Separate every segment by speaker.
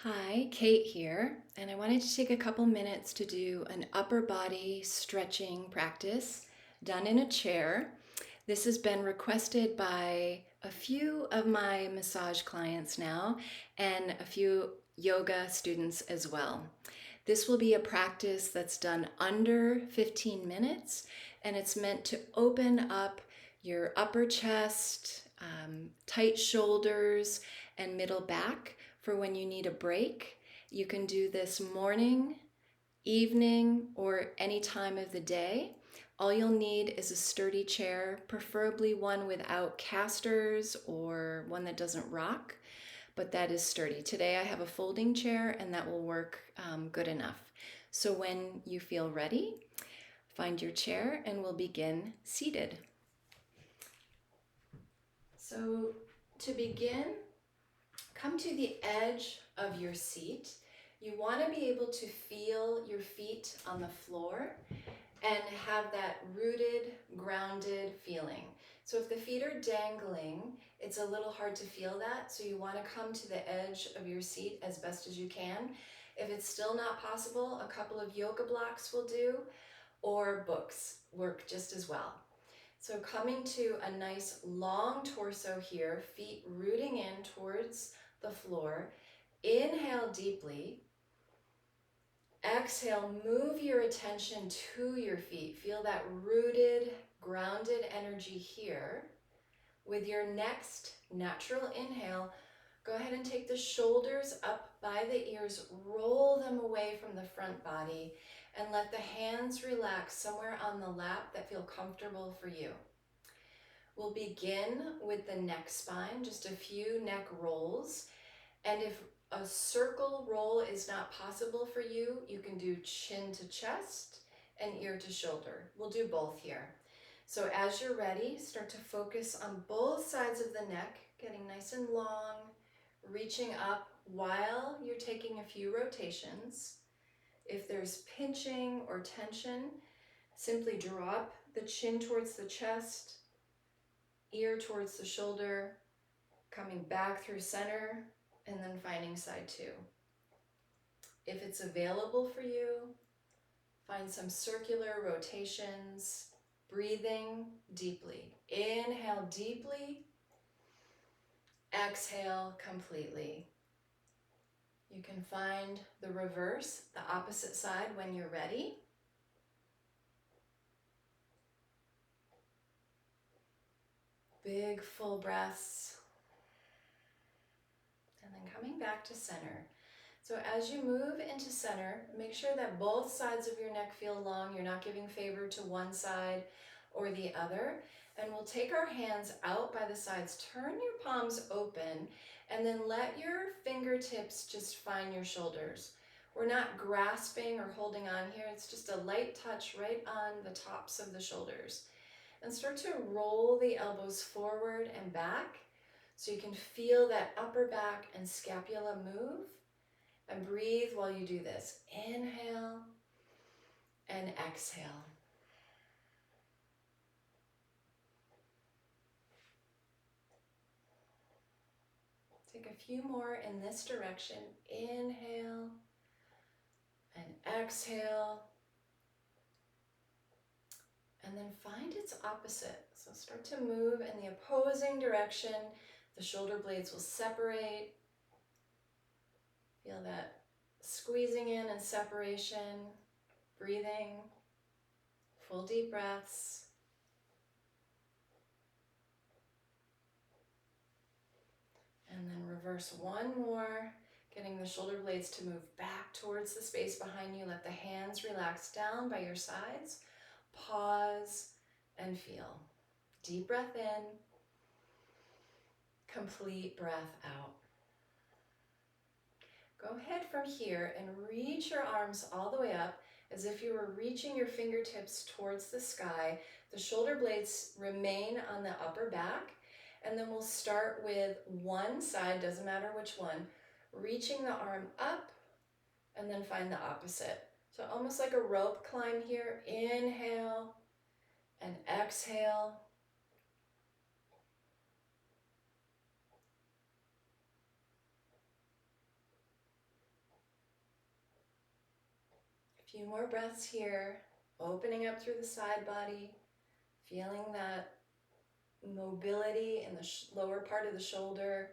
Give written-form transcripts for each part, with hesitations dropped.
Speaker 1: Hi, Kate here, and I wanted to take a couple minutes to do an upper body stretching practice done in a chair. This has been requested by a few of my massage clients now and a few yoga students as well. This will be a practice that's done under 15 minutes, and it's meant to open up your upper chest, tight shoulders, and middle back for when you need a break. You can do this morning, evening, or any time of the day. All you'll need is a sturdy chair, preferably one without casters or one that doesn't rock, but that is sturdy. Today I have a folding chair and that will work good enough. So when you feel ready, find your chair and we'll begin seated. So to begin, come to the edge of your seat. You want to be able to feel your feet on the floor and have that rooted, grounded feeling. So if the feet are dangling, it's a little hard to feel that. So you want to come to the edge of your seat as best as you can. If it's still not possible, a couple of yoga blocks will do, or books work just as well. So coming to a nice long torso here, feet rooting in towards the floor. Inhale deeply. Exhale, move your attention to your feet. Feel that rooted, grounded energy here. With your next natural inhale, go ahead and take the shoulders up by the ears, roll them away from the front body, and let the hands relax somewhere on the lap that feel comfortable for you. We'll begin with the neck spine, just a few neck rolls. And if a circle roll is not possible for you, you can do chin to chest and ear to shoulder. We'll do both here. So as you're ready, start to focus on both sides of the neck, getting nice and long, reaching up while you're taking a few rotations. If there's pinching or tension, simply drop the chin towards the chest, ear towards the shoulder, coming back through center, and then finding side two. If it's available for you, find some circular rotations, breathing deeply. Inhale deeply, exhale completely. You can find the reverse, the opposite side when you're ready. Big full breaths. And then coming back to center. So as you move into center, make sure that both sides of your neck feel long. You're not giving favor to one side or the other. And we'll take our hands out by the sides, turn your palms open, and then let your fingertips just find your shoulders. We're not grasping or holding on here. It's just a light touch right on the tops of the shoulders. And start to roll the elbows forward and back so you can feel that upper back and scapula move. And breathe while you do this. Inhale and exhale. Take a few more in this direction. Inhale and exhale. And then find its opposite. So start to move in the opposing direction. The shoulder blades will separate. Feel that squeezing in and separation. Breathing. Full deep breaths. And then reverse one more, getting the shoulder blades to move back towards the space behind you. Let the hands relax down by your sides. Pause and feel. Deep breath in. Complete breath out. Go ahead from here and reach your arms all the way up as if you were reaching your fingertips towards the sky. The shoulder blades remain on the upper back. And then we'll start with one side, doesn't matter which one, reaching the arm up and then find the opposite. So almost like a rope climb here. Inhale and exhale. Few more breaths here, opening up through the side body, feeling that mobility in the lower part of the shoulder.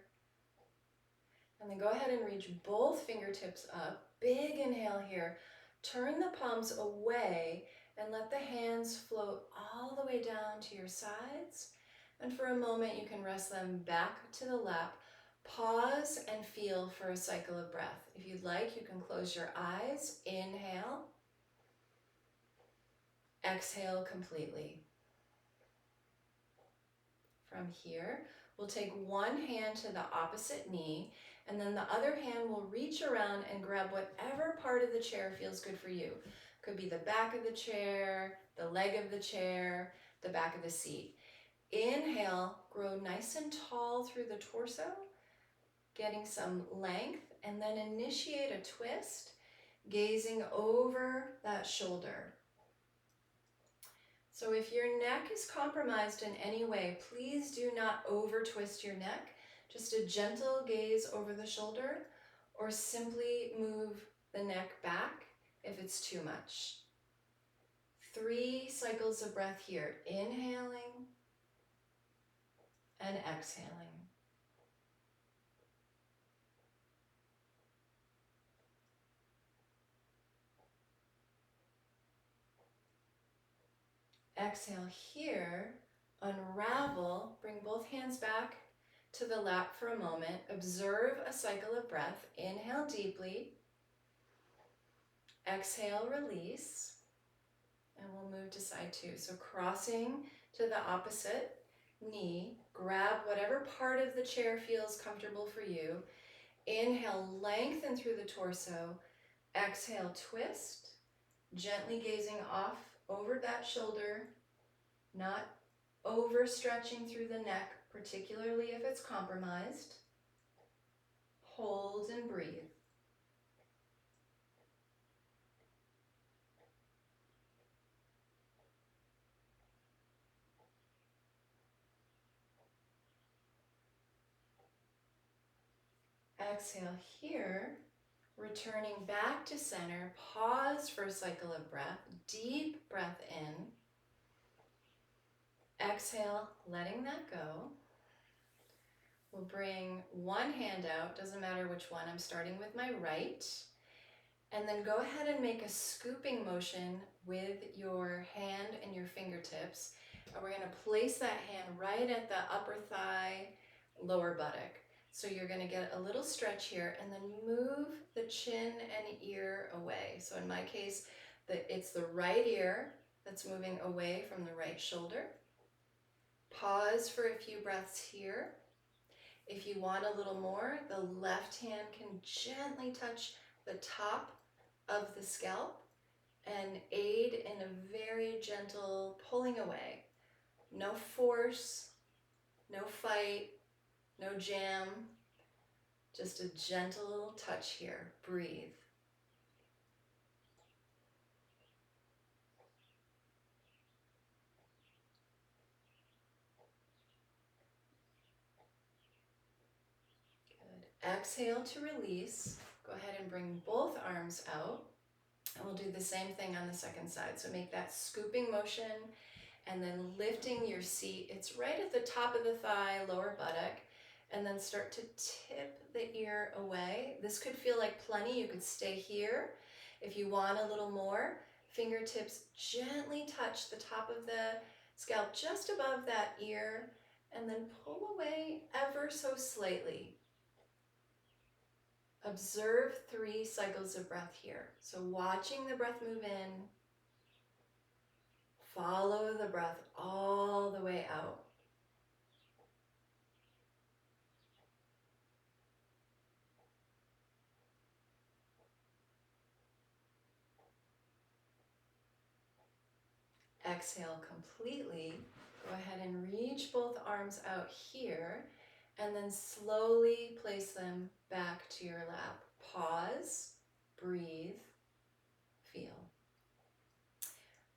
Speaker 1: And then go ahead and reach both fingertips up. Big inhale here. Turn the palms away and let the hands float all the way down to your sides. And for a moment, you can rest them back to the lap. Pause and feel for a cycle of breath. If you'd like, you can close your eyes. Inhale. Exhale completely. From here, we'll take one hand to the opposite knee, and then the other hand will reach around and grab whatever part of the chair feels good for you. Could be the back of the chair, the leg of the chair, the back of the seat. Inhale, grow nice and tall through the torso, getting some length, and then initiate a twist, gazing over that shoulder. So if your neck is compromised in any way, please do not over twist your neck. Just a gentle gaze over the shoulder, or simply move the neck back if it's too much. 3 cycles of breath here, inhaling and exhaling. Exhale here, unravel, bring both hands back to the lap for a moment. Observe a cycle of breath. Inhale deeply. Exhale, release. And we'll move to side 2. So crossing to the opposite knee. Grab whatever part of the chair feels comfortable for you. Inhale, lengthen through the torso. Exhale, twist. Gently gazing off over that shoulder, not overstretching through the neck, particularly if it's compromised. Hold and breathe. Exhale here, returning back to center. Pause for a cycle of breath. Deep breath in. Exhale, letting that go. We'll bring one hand out, doesn't matter which one, I'm starting with my right. And then go ahead and make a scooping motion with your hand and your fingertips. And we're gonna place that hand right at the upper thigh, lower buttock. So you're gonna get a little stretch here and then move the chin and ear away. So in my case, it's the right ear that's moving away from the right shoulder. Pause for a few breaths here. If you want a little more, the left hand can gently touch the top of the scalp and aid in a very gentle pulling away. No force, no fight, no jam, just a gentle touch here. Breathe. Exhale to release. Go ahead and bring both arms out. And we'll do the same thing on the second side. So make that scooping motion and then lifting your seat. It's right at the top of the thigh, lower buttock. And then start to tip the ear away. This could feel like plenty. You could stay here. If you want a little more, fingertips gently touch the top of the scalp just above that ear. And then pull away ever so slightly. Observe 3 cycles of breath here. So watching the breath move in, follow the breath all the way out. Exhale completely. Go ahead and reach both arms out here and then slowly place them back to your lap. Pause, breathe, feel.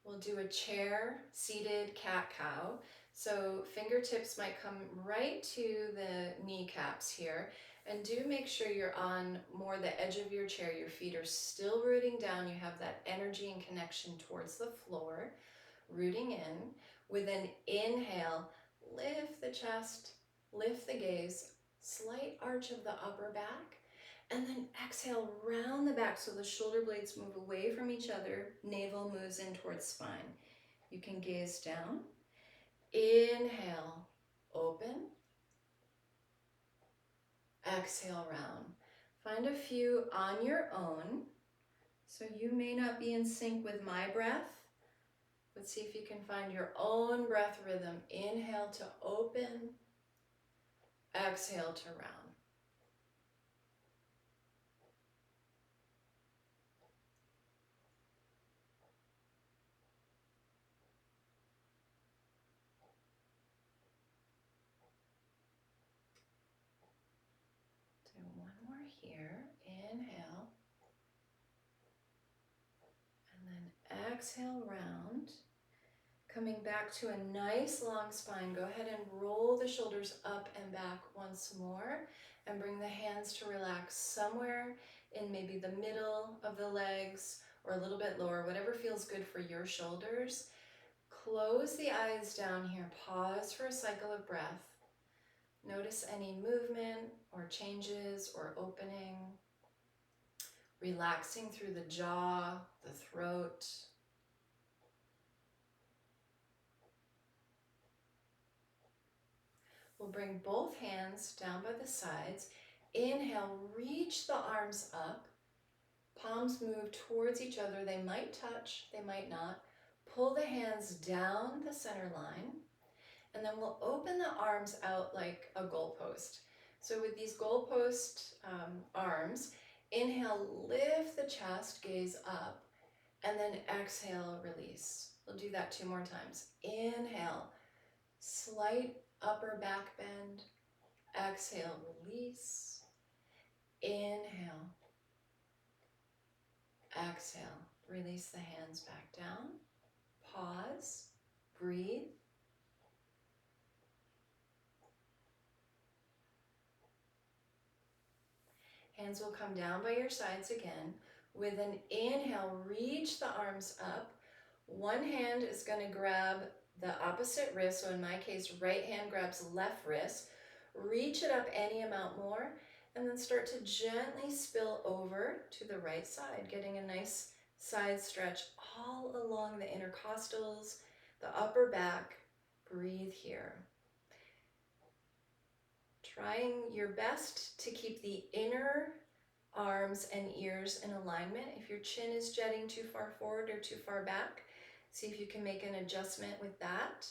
Speaker 1: We'll do a chair seated cat-cow. So fingertips might come right to the kneecaps here, And do make sure you're on more the edge of your chair. Your feet are still rooting down. You have that energy and connection towards the floor, rooting in. With an inhale, lift the chest, lift the gaze, slight arch of the upper back, and then exhale, round the back so the shoulder blades move away from each other, navel moves in towards spine. You can gaze down. Inhale, open. Exhale, round. Find a few on your own. So you may not be in sync with my breath, but see if you can find your own breath rhythm. Inhale to open, exhale to round. Do one more here. Inhale, and then exhale, round. Coming back to a nice long spine, go ahead and roll the shoulders up and back once more and bring the hands to relax somewhere in maybe the middle of the legs or a little bit lower, whatever feels good for your shoulders. Close the eyes down here, pause for a cycle of breath. Notice any movement or changes or opening, relaxing through the jaw, the throat. We'll bring both hands down by the sides. Inhale, reach the arms up. Palms move towards each other. They might touch, they might not. Pull the hands down the center line. And then we'll open the arms out like a goalpost. So with these goalpost arms, inhale, lift the chest, gaze up. And then exhale, release. We'll do that 2 more times. Inhale, slight upper back bend. Exhale, release. Inhale. Exhale. Release the hands back down. Pause. Breathe. Hands will come down by your sides again. With an inhale, reach the arms up. One hand is going to grab the opposite wrist. So in my case, right hand grabs left wrist. Reach it up any amount more, and then start to gently spill over to the right side, getting a nice side stretch all along the intercostals, the upper back. Breathe here. Trying your best to keep the inner arms and ears in alignment. If your chin is jetting too far forward or too far back, see if you can make an adjustment with that.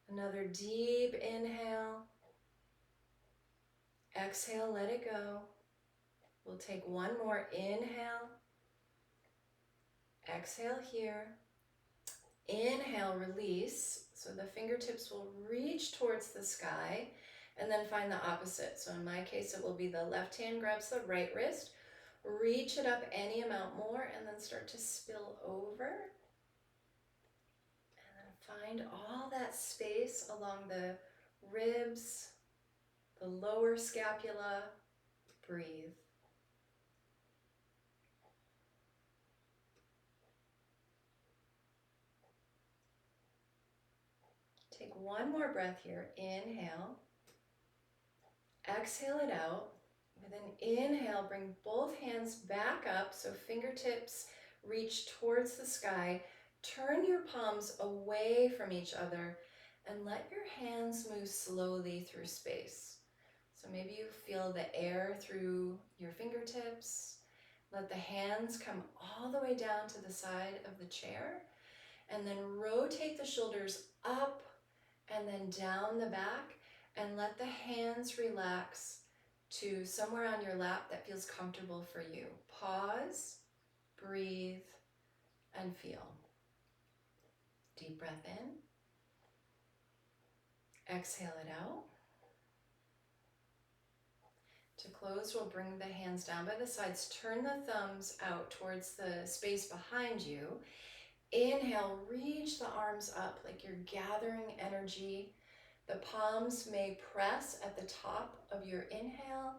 Speaker 1: Another deep inhale. Exhale, let it go. We'll take one more inhale. Exhale here. Inhale, release. So the fingertips will reach towards the sky, and then find the opposite. So in my case, it will be the left hand grabs the right wrist. Reach it up any amount more, and then start to spill over. And then find all that space along the ribs, the lower scapula. Breathe. Take one more breath here. Inhale. Exhale it out. With an inhale, bring both hands back up so fingertips reach towards the sky. Turn your palms away from each other and let your hands move slowly through space. So maybe you feel the air through your fingertips. Let the hands come all the way down to the side of the chair, and then rotate the shoulders up and then down the back, and let the hands relax to somewhere on your lap that feels comfortable for you. Pause, breathe, and feel. Deep breath in. Exhale it out. To close, we'll bring the hands down by the sides. Turn the thumbs out towards the space behind you. Inhale, reach the arms up like you're gathering energy. The palms may press at the top of your inhale,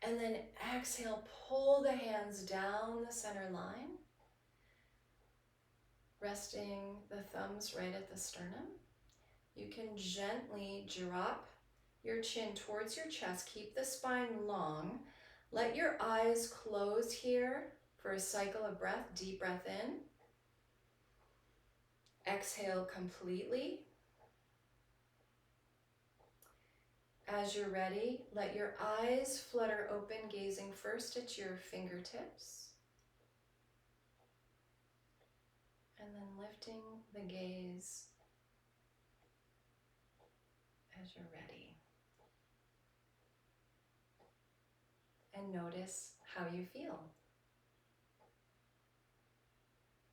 Speaker 1: and then exhale, pull the hands down the center line, resting the thumbs right at the sternum. You can gently drop your chin towards your chest. Keep the spine long. Let your eyes close here for a cycle of breath. Deep breath in. Exhale completely. As you're ready, let your eyes flutter open, gazing first at your fingertips, and then lifting the gaze as you're ready. And notice how you feel.